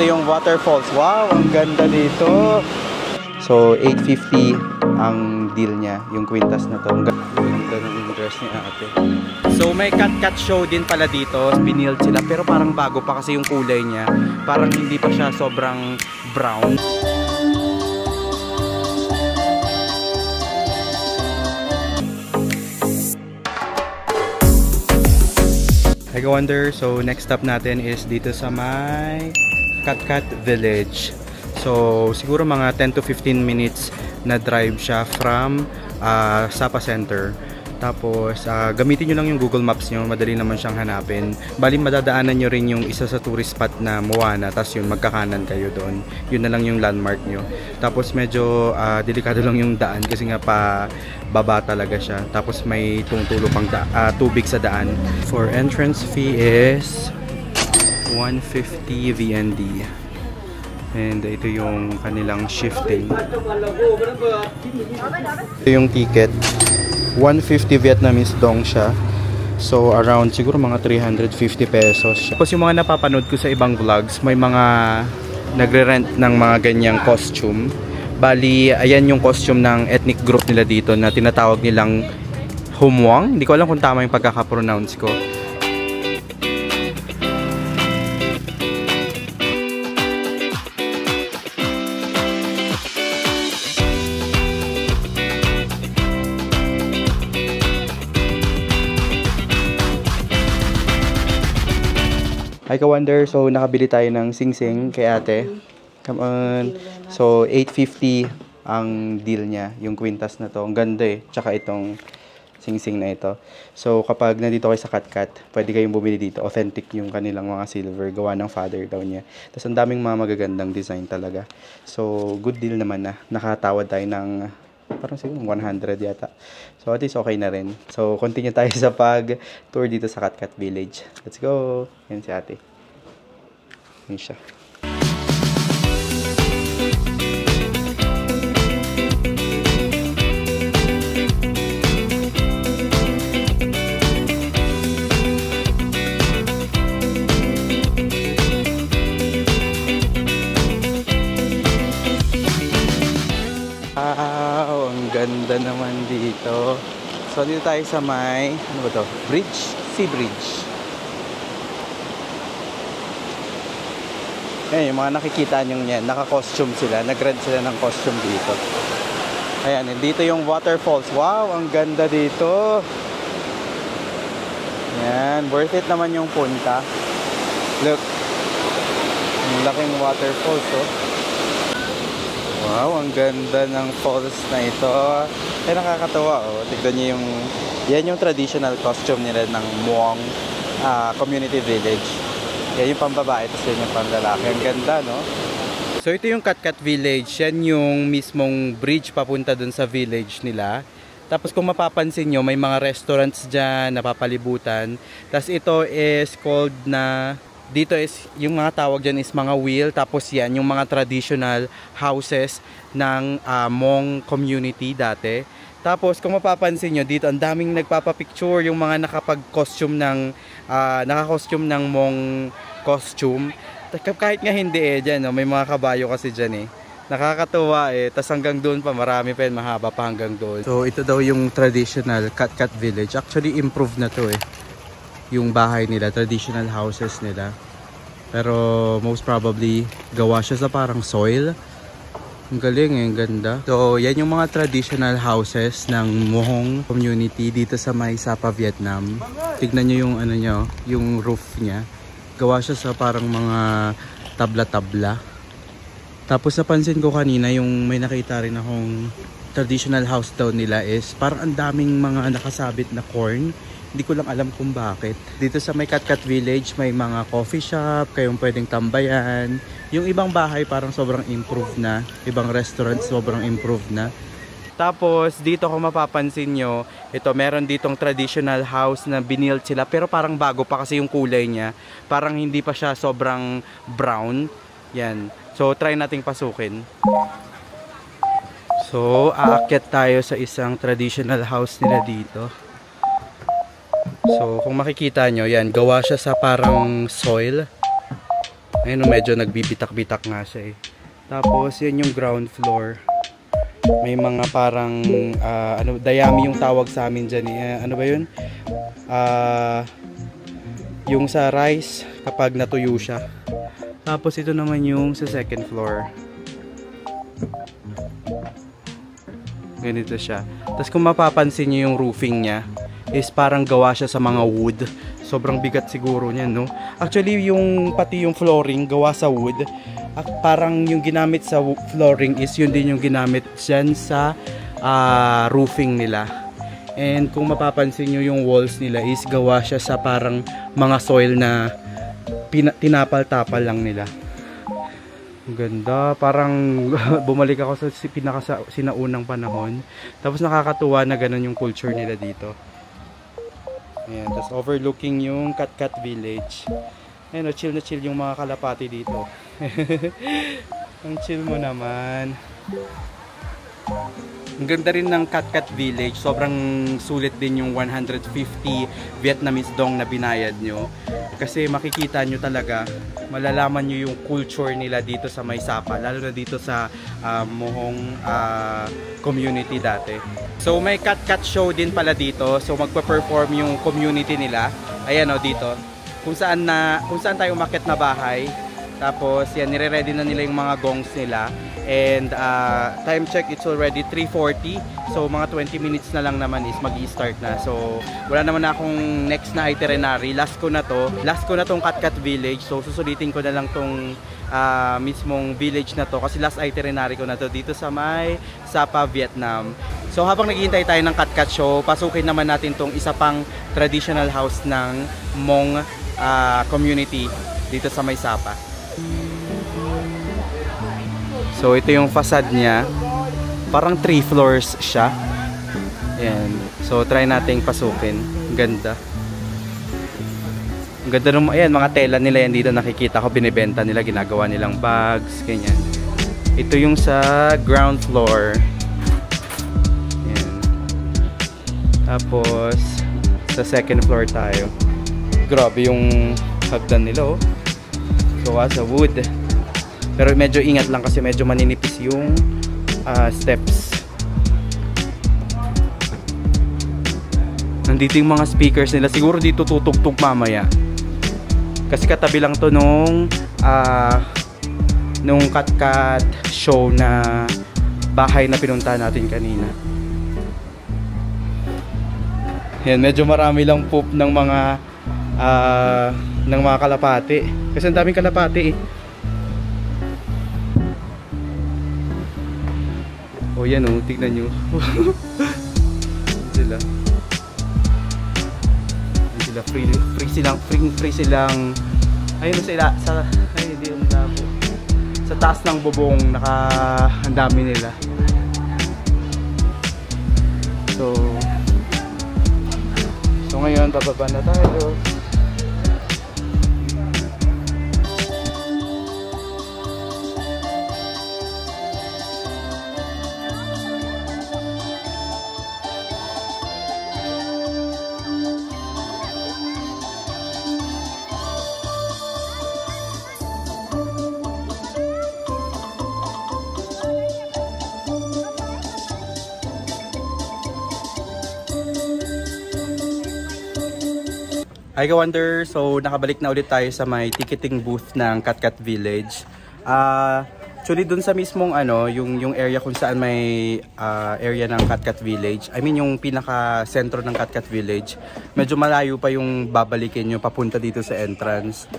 yung waterfalls. Wow, ang ganda dito. So, 850 ang deal niya, yung kwintas na to. Ang ganda ng dress ni ate. So, may cut-cut show din pala dito. Binild sila, pero parang bago pa kasi yung kulay niya. Parang hindi pa siya sobrang brown. I wonder, so next stop natin is dito sa may Cut-Cut Village. So siguro mga 10 to 15 minutes na drive siya from Sapa Center. Tapos gamitin nyo lang yung Google Maps nyo, madali naman siyang hanapin. Bali madadaanan nyo rin yung isa sa tourist spot na Moana, tapos yun magkakanan kayo doon. Yun na lang yung landmark nyo. Tapos medyo delikado lang yung daan kasi nga pa baba talaga siya. Tapos may tumutulo pang tubig sa daan. For entrance fee is 150 VND. And ito yung kanilang shifting. Ito yung ticket. 150 Vietnamese dong siya. So around siguro mga 350 pesos siya. Tapos yung mga napapanood ko sa ibang vlogs, may mga nagre-rent ng mga ganyang costume. Bali, ayan yung costume ng ethnic group nila dito na tinatawag nilang Hmong. Hindi ko alam kung tama yung pagkaka-pronounce ko. Hi ka-wonder, so nakabili tayo ng sing-sing kay ate. Come on. So 850 ang deal niya, yung kwintas na to. Ang ganda eh. Tsaka itong sing-sing na ito. So kapag nandito kayo sa Cut-Cut, pwede kayong bumili dito. Authentic yung kanilang mga silver, gawa ng father daw niya. Tapos ang daming mga magagandang design talaga. So good deal naman na. Nakatawad tayo ng parang siguro 100 yata. So at least okay na rin. So continue tayo sa pag tour dito sa Cut-Cut Village. Let's go. Yan si ate. Yan siya. Wow, ang ganda naman dito. So dito tayo sa may, ano ba to? Bridge? Sea Bridge. Ayan, yung mga nakikita nyo yan, naka-costume sila. Nag-rent sila ng costume dito. Ayan, dito yung waterfalls. Wow, ang ganda dito. Ayan, worth it naman yung punta. Look. Ang laking waterfalls, oh. Wow, ang ganda ng falls na ito. Ay, nakakatawa, oh. Tignan niyo yung... Yan yung traditional costume nila ng Hmong Community Village. Yan yung pambabae, tapos yan yung pamlalaki. Ang ganda, no? So, ito yung Cut-Cut Village. Yan yung mismong bridge papunta dun sa village nila. Tapos, kung mapapansin nyo, may mga restaurants dyan, napapalibutan. Tapos, ito is called na... Dito is, yung mga tawag dyan is mga wheel. Tapos yan, yung mga traditional houses ng Hmong community dati. Tapos kung mapapansin nyo, dito ang daming nagpapapicture, yung mga nakapag-costume ng, naka-costume ng Hmong costume. Kahit nga hindi eh, dyan, no? May mga kabayo kasi dyan eh. Nakakatuwa eh. Tapos hanggang doon pa, marami pa yun, mahaba pa hanggang doon. So ito daw yung traditional Cut-Cut Village. Actually, improved na to eh. Yung bahay nila, traditional houses nila. Pero most probably gawa siya sa parang soil. Ang galing eh, ang ganda. So yan yung mga traditional houses ng Hmong community dito sa may Sapa, Vietnam. Tignan nyo yung ano nyo, yung roof niya. Gawa siya sa parang mga tabla-tabla. Tapos napansin ko kanina yung may nakita rin akong traditional house daw nila is parang ang daming mga nakasabit na corn. Hindi ko lang alam kung bakit. Dito sa may Cut-Cut Village, may mga coffee shop, kayong pwedeng tambayan. Yung ibang bahay parang sobrang improved na. Ibang restaurant sobrang improved na. Tapos dito kung mapapansin nyo, ito meron ditong traditional house na binild sila. Pero parang bago pa kasi yung kulay niya. Parang hindi pa siya sobrang brown. Yan. So try nating pasukin. So aakyat tayo sa isang traditional house nila dito. So kung makikita nyo, yan, gawa siya sa parang soil. Ayun, medyo nagbibitak-bitak nga siya eh. Tapos, yan yung ground floor. May mga parang, dayami yung tawag sa amin dyan eh. Ano ba yun? Yung sa rice, kapag natuyo siya. Tapos, ito naman yung sa second floor. Ganito siya. Tapos, kung mapapansin nyo yung roofing niya, is parang gawa siya sa mga wood. Sobrang bigat siguro niyan, no? Actually, pati yung flooring gawa sa wood. At parang yung ginamit sa flooring is yun din yung ginamit dyan sa roofing nila. And kung mapapansin nyo yung walls nila is gawa siya sa parang mga soil na tinapal-tapal lang nila. Ang ganda. Parang bumalik ako sa sinaunang panahon. Tapos nakakatuwa na ganun yung culture nila dito. Ayan, tapos overlooking yung Katkat Village. Ayan, chill na chill yung mga kalapati dito. Ang chill mo naman. Ang ganda rin ng Katkat Village. Sobrang sulit din yung 150 Vietnamese dong na binayad nyo. Kasi makikita nyo talaga, malalaman nyo yung culture nila dito sa May Sapa. Lalo na dito sa Mohong community dati. So may Katkat show din pala dito. So magpa-perform yung community nila. Ayan o dito. Kung saan tayo umakyat na bahay. Tapos yan, nire-ready na nila yung mga gongs nila. And time check, it's already 3:40. So mga 20 minutes na lang naman is mag-i-start na. So wala naman na akong next na itinerary. Last ko na tong Katkat Village. So susulitin ko na lang tong mismong village na to. Kasi last itinerary ko na to dito sa May Sapa, Vietnam. So habang naghihintay tayo ng Katkat show, pasukin naman natin tong isa pang traditional house ng Hmong community dito sa May Sapa. So ito yung facade niya. Parang 3 floors siya. Ayan. So try nating pasukin. Ganda. Ang ganda ng mga tela nila yan dito, nakikita ko binibenta nila, ginagawa nilang bags, ganyan. Ito yung sa ground floor. Ayan. Tapos sa second floor tayo. Grabe yung hagdan nila oh. Gawa sa wood. Pero medyo ingat lang kasi medyo maninipis yung steps. Nandito yung mga speakers nila. Siguro dito tutugtog mamaya. Kasi katabi lang to nung Katkat show na bahay na pinunta natin kanina. Yan, medyo marami lang poop ng mga kalapati. Kasi ang daming kalapati eh. Oh yan oh, tignan nyo. Sila. Free silang. Ayun sila sa hindi yung labo. Sa taas ng bubong ang dami nila. So ngayon bababa na tayo. Hi Ka-Wonder! So nakabalik na ulit tayo sa may ticketing booth ng Katkat Village. Actually dun sa mismong yung area kung saan may area ng Katkat Village. I mean yung pinaka sentro ng Katkat Village. Medyo malayo pa yung babalikin nyo papunta dito sa entrance.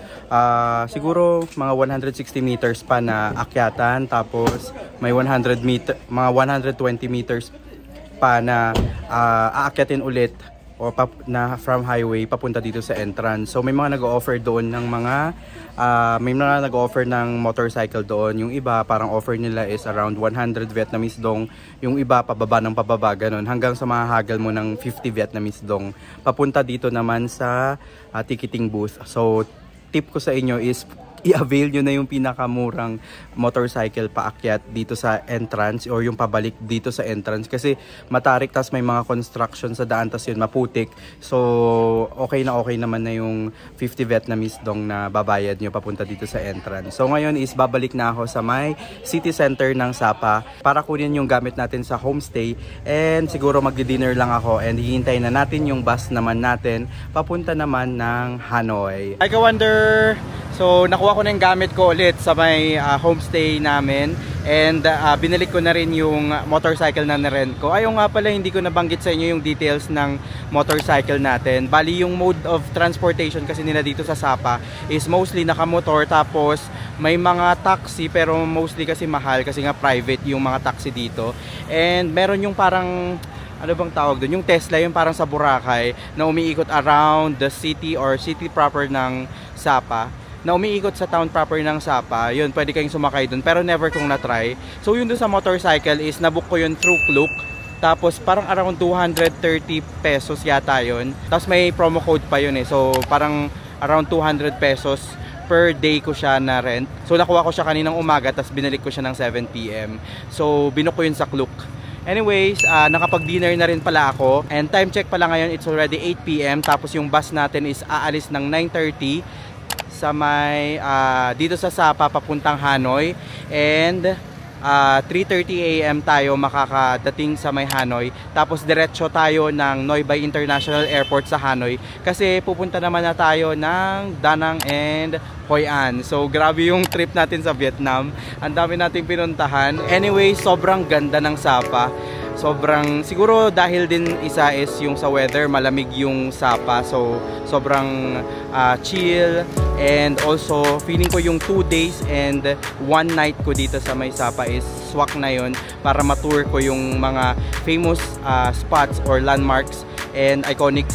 Siguro mga 160 meters pa na akyatan, tapos may mga 120 meters pa na aakyatin ulit o na from highway papunta dito sa entrance. So may mga nag-o-offer doon ng may mga nag-o-offer ng motorcycle doon. Yung iba parang offer nila is around 100 Vietnamese dong. Yung iba pababa ng pababa ganun hanggang sa mahahagal mo ng 50 Vietnamese dong. Papunta dito naman sa ticketing booth. So tip ko sa inyo is i-avail nyo na yung pinakamurang motorcycle paakyat dito sa entrance or yung pabalik dito sa entrance kasi matarik, tas may mga construction sa daan, tas yun maputik. So okay naman na yung 50 Vietnamese dong na babayad nyo papunta dito sa entrance. So ngayon is babalik na ako sa may city center ng Sapa para kunin yung gamit natin sa homestay, and siguro magdi-dinner lang ako and hihintayin na natin yung bus naman natin papunta naman ng Hanoi. Hi ka-wonder! So nakuha ko na yung gamit ko ulit sa may homestay namin, and binalik ko na rin yung motorcycle na nirent ko. Ayaw nga pala, hindi ko nabanggit sa inyo yung details ng motorcycle natin. Bali yung mode of transportation kasi nila dito sa Sapa is mostly nakamotor, tapos may mga taxi pero mostly kasi mahal kasi nga private yung mga taxi dito. And meron yung parang ano bang tawag doon? Yung Tesla, yung parang sa Boracay na umiikot around the city or city proper ng Sapa, na umiikot sa town proper ng Sapa. Yun, pwede kayong sumakay dun, pero never kong na-try. So yun dun sa motorcycle is nabook ko yun through Klook. Tapos parang around 230 pesos yata yun. Tapos may promo code pa yun eh. So parang around 200 pesos per day ko siya na rent. So nakuha ko siya kaninang umaga, tapos binalik ko siya ng 7 PM. So binook ko yun sa Klook. Anyways, nakapag-dinner na rin pala ako. And time check pala ngayon, it's already 8 PM. Tapos yung bus natin is aalis ng 9:30 sa may dito sa Sapa papuntang Hanoi, and 3:30 AM tayo makakadating sa may Hanoi, tapos diretso tayo ng Noi Bai International Airport sa Hanoi kasi pupunta naman na tayo ng Da Nang and Hoi An. So grabe yung trip natin sa Vietnam, ang dami nating pinuntahan. Anyway, sobrang ganda ng Sapa. Sobrang, siguro dahil din isa is yung sa weather, malamig yung Sapa, so sobrang chill. And also feeling ko yung 2 days and 1 night ko dito sa may Sapa is swak na yun para matour ko yung mga famous spots or landmarks and iconic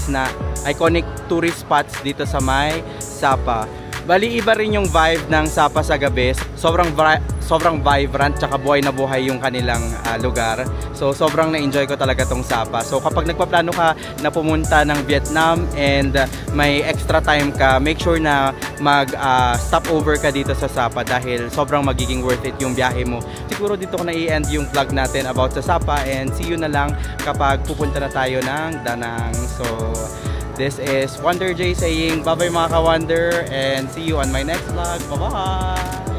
tourist spots dito sa may Sapa. Bali, iba rin yung vibe ng Sapa sa gabi. Sobrang vibrant, tsaka buhay na buhay yung kanilang lugar. So sobrang na-enjoy ko talaga tong Sapa. So kapag nagpaplano ka na pumunta ng Vietnam and may extra time ka, make sure na stop over ka dito sa Sapa dahil sobrang magiging worth it yung biyahe mo. Siguro dito ko na i-end yung vlog natin about sa Sapa, and see you na lang kapag pupunta na tayo ng Da Nang. So this is Wonder J saying bye bye mga ka-wonder, and see you on my next vlog. Bye bye!